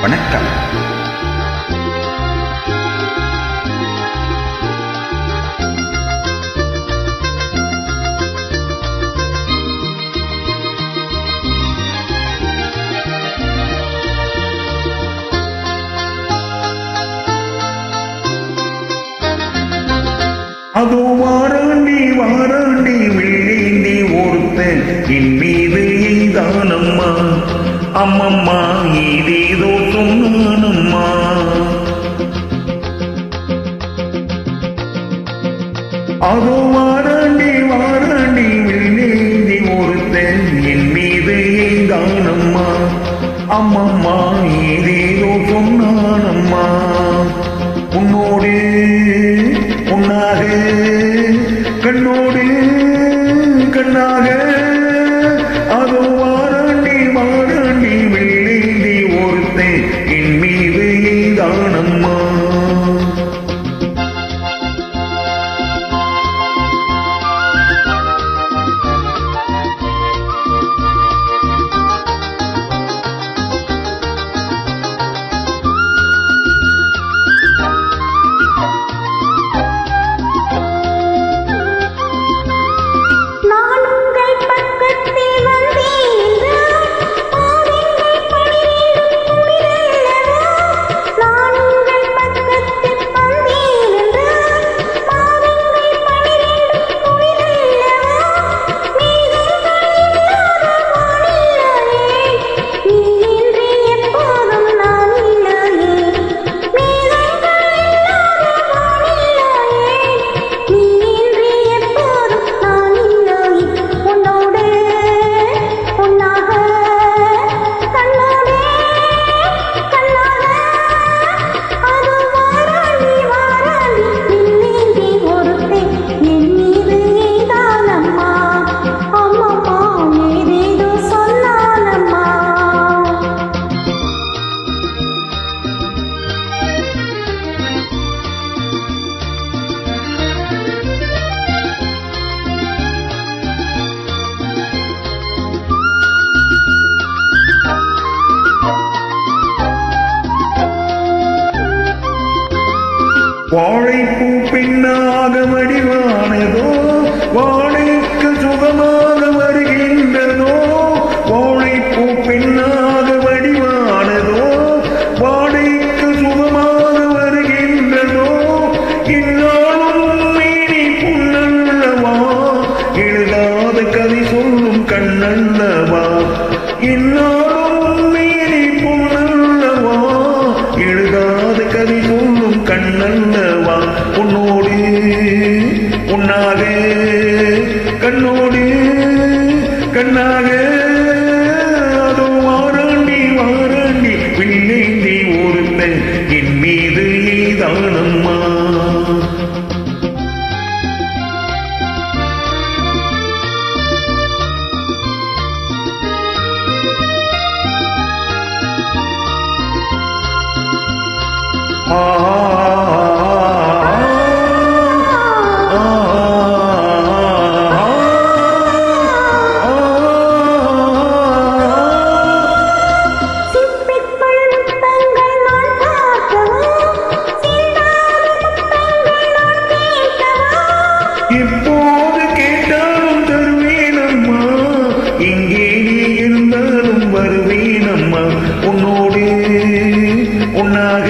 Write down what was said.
வணக்கம். அதோ வாராண்டி வாராண்டி வெள்ளேந்தி ஒருத்தன் என் மீது எய்தானம்மா, அம்மம்மா ஏதேதோ சொன்னானம்மா. அதோ வாராண்டி வாராண்டி வெள்ளேந்தி ஒருத்தன் என் மீது எய்தானம்மா, அம்மம்மா ஏதேதோ சொன்னானம்மா. உன்னோடு உன்னாக கண்ணோடு கண்ணாக அதோ வாராண்டி வாராண்டி வெள்ளேந்தி ஒருத்தன் என் மீது எய்தானம்மா. வாழைப்பூ பெண்ணாக வடிவானதோ, வாழைக்கு சுகமாக வருகின்றதோ. வாழைப்பூ பெண்ணாக வடிவானதோ, வாழைக்கு சுகமாக வருகின்றதோ. இந்நாளும் மேனி புண்ணல்லவா, எழுதாத கதை சொல்லும் கண்ணல்லவா. இந்நாளும் மேனி புண்ணல்லவா, எழுதாத கதை சொல்லும் கண்ணல்லவா. உன்னோடு உன்னாக கண்ணோடு கண்ணாக அதோ வாராண்டி வாராண்டி வெள்ளேந்தி ஒருத்தன் என் மீது எய்தானம்மா. எப்போது கேட்டாலும் தருவேனம்மா, இங்கே நீ இருந்தாலும் வருவேனம்மா. உன்னோடு உன்னாக